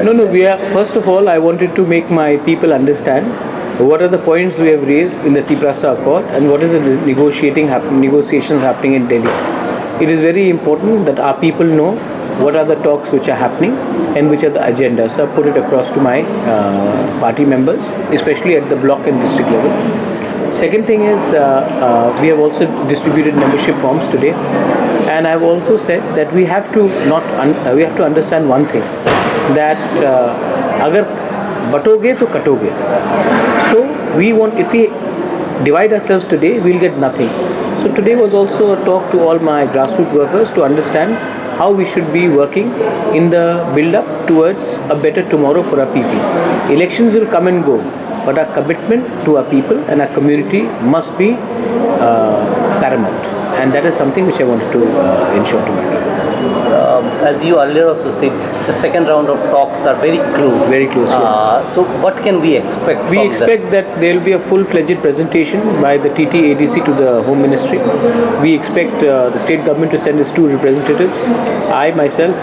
that? No, we are, first of all, I wanted to make my people understand what are the points we have raised in the Tiprasa Accord and what is the negotiations happening in Delhi. It is very important that our people know what are the talks which are happening and which are the agendas. So I put it across to my party members, especially at the block and district level. Second thing is we have also distributed membership forms today, and I have also said that we have to we have to understand one thing, that agar batoge to katoge. So we want, if we divide ourselves today, we'll get nothing. So today was also a talk to all my grassroots workers to understand how we should be working in the build-up towards a better tomorrow for our people. Elections will come and go, but our commitment to our people and our community must be paramount, and that is something which I wanted to ensure tonight. As you earlier also said, the second round of talks are very close. Very close. Yes. So what can we expect? We expect that there will be a full-fledged presentation by the TT-ADC to the Home Ministry. We expect the state government to send its 2 representatives. I myself,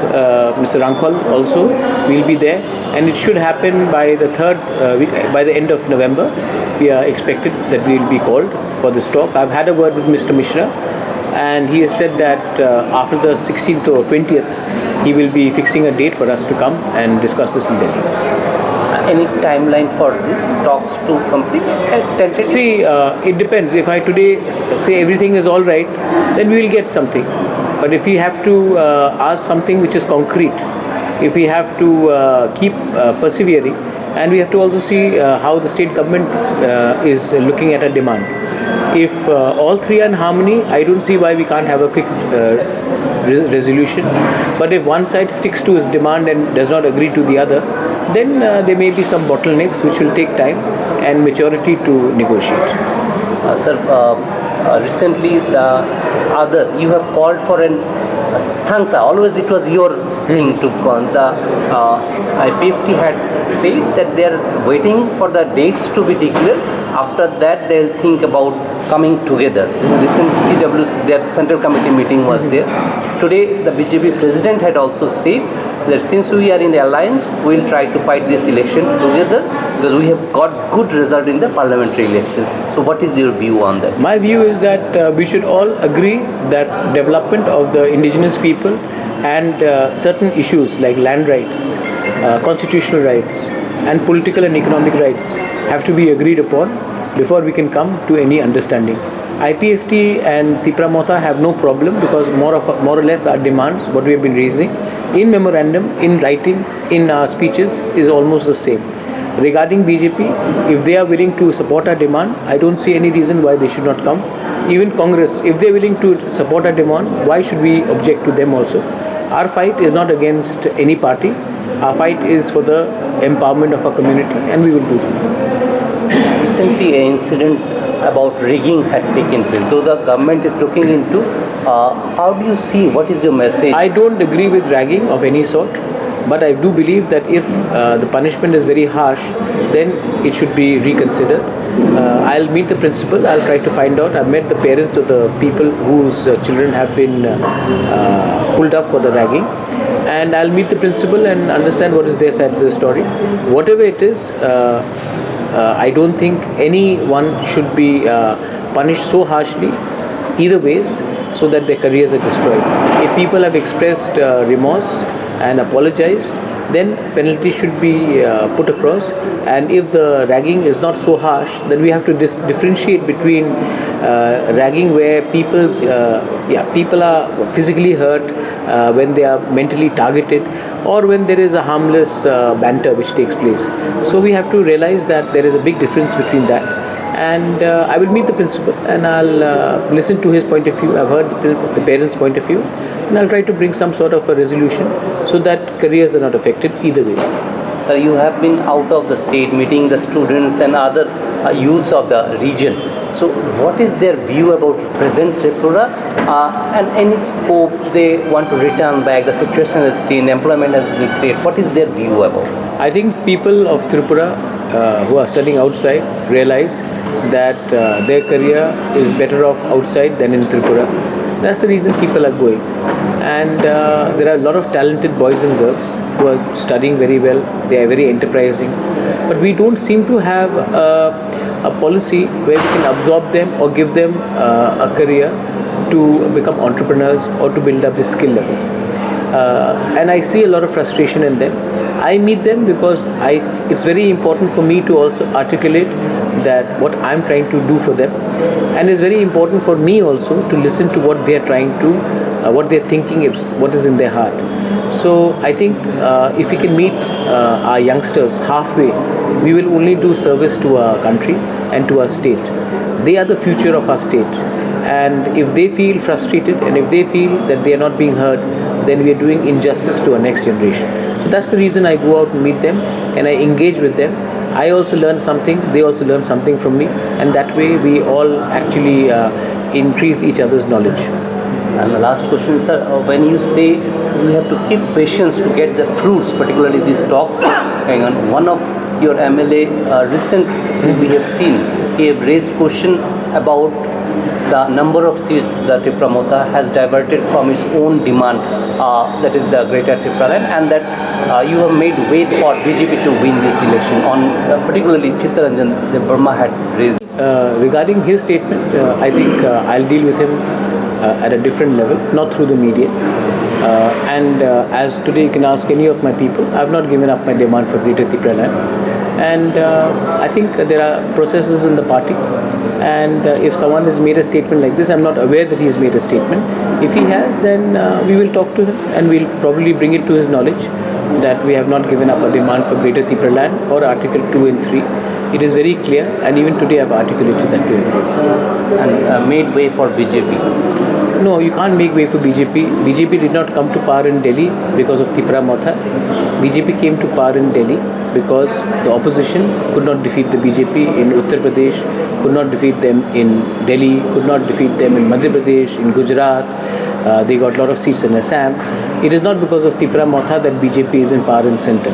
Mr. Rankhal also will be there, and it should happen by the by the end of November. We are expected that we will be called for this talk. I've had a word with Mr. Mishra, and he has said that after the 16th or 20th, he will be fixing a date for us to come and discuss this in Delhi. Any timeline for these talks to complete? See, it depends. If I today say everything is all right, then we will get something. But if we have to ask something which is concrete, if we have to keep persevering, and we have to also see how the state government is looking at a demand. If all three are in harmony, I don't see why we can't have a quick resolution. But if one side sticks to its demand and does not agree to the other, then there may be some bottlenecks which will take time and maturity to negotiate. Sir, recently you have called for an thanks. Always it was your thing to call. The IPFT had said that they are waiting for the dates to be declared. After that, they will think about coming together. This recent CWC, their central committee meeting was there. Today, the BJP president had also said that since we are in the alliance, we will try to fight this election together because we have got good result in the parliamentary election. So what is your view on that? My view is that we should all agree that development of the indigenous people and certain issues like land rights, constitutional rights and political and economic rights have to be agreed upon before we can come to any understanding. IPFT and Tipra Mota have no problem because more or less our demands, what we have been raising in memorandum, in writing, in our speeches is almost the same. Regarding BJP, if they are willing to support our demand, I don't see any reason why they should not come. Even Congress, if they are willing to support our demand, why should we object to them also? Our fight is not against any party. Our fight is for the empowerment of our community, and we will do that. Recently, an incident about rigging had taken place. Though the government is looking into, how do you see, what is your message? I don't agree with ragging of any sort, but I do believe that if the punishment is very harsh, then it should be reconsidered. I'll meet the principal, I'll try to find out. I've met the parents of the people whose children have been pulled up for the ragging, and I'll meet the principal and understand what is their side of the story. Whatever it is, I don't think anyone should be punished so harshly either ways so that their careers are destroyed. If people have expressed remorse and apologized, then penalty should be put across, and if the ragging is not so harsh, then we have to differentiate between ragging where people are physically hurt when they are mentally targeted, or when there is a harmless banter which takes place. So we have to realize that there is a big difference between that, and I will meet the principal and I'll listen to his point of view. I've heard the parents' point of view, and I'll try to bring some sort of a resolution so that careers are not affected either ways. Sir, you have been out of the state meeting the students and other youths of the region. So what is their view about present Tripura and any scope they want to return back? The situation is still, employment has been created. What is their view about? I think people of Tripura who are studying outside realize that their career is better off outside than in Tripura. That's the reason people are going. And there are a lot of talented boys and girls. who are studying very well. They are very enterprising. But we don't seem to have a policy where we can absorb them or give them a career to become entrepreneurs or to build up the skill level. And I see a lot of frustration in them. I meet them because it's very important for me to also articulate that what I'm trying to do for them, and it's very important for me also to listen to what they are trying to, what they're thinking, what is in their heart. So I think if we can meet our youngsters halfway, we will only do service to our country and to our state. They are the future of our state. And if they feel frustrated and if they feel that they are not being heard, then we are doing injustice to our next generation. So that's the reason I go out and meet them and I engage with them. I also learn something, they also learn something from me, and that way we all actually increase each other's knowledge. And the last question, sir, when you say we have to keep patience to get the fruits, particularly these talks, hang on, one of your MLA recently we have seen, he have raised question about the number of seats that Tipramotha has diverted from its own demand, that is the Greater Tripura Land, and that you have made way for BJP to win this election. On particularly Chittaranjan, the Burma had raised. Regarding his statement, I think I'll deal with him at a different level, not through the media. And as today you can ask any of my people, I've not given up my demand for Greater Tripura Land. And I think there are processes in the party, and if someone has made a statement like this, I'm not aware that he has made a statement. If he has, then we will talk to him and we'll probably bring it to his knowledge that we have not given up a demand for Greater Tripura Land or Article 2 and 3. It is very clear, and even today I've articulated that to him. And made way for BJP. No, you can't make way for BJP. BJP did not come to power in Delhi because of Tipramotha. BJP came to power in Delhi because the opposition could not defeat the BJP in Uttar Pradesh, could not defeat them in Delhi, could not defeat them in Madhya Pradesh, in Gujarat. They got a lot of seats in Assam. It is not because of Tipramotha that BJP is in power in center.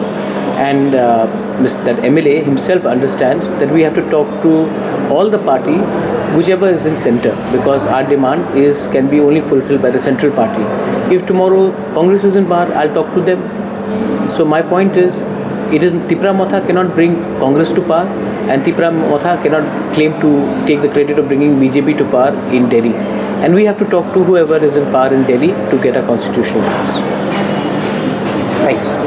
And that MLA himself understands that we have to talk to all the party, whichever is in center, because our demand can be only fulfilled by the central party. If tomorrow Congress is in power, I'll talk to them. So my point is, Tipramotha cannot bring Congress to power, and Tipramotha cannot claim to take the credit of bringing BJP to power in Delhi. And we have to talk to whoever is in power in Delhi to get a constitutional rights. Thanks.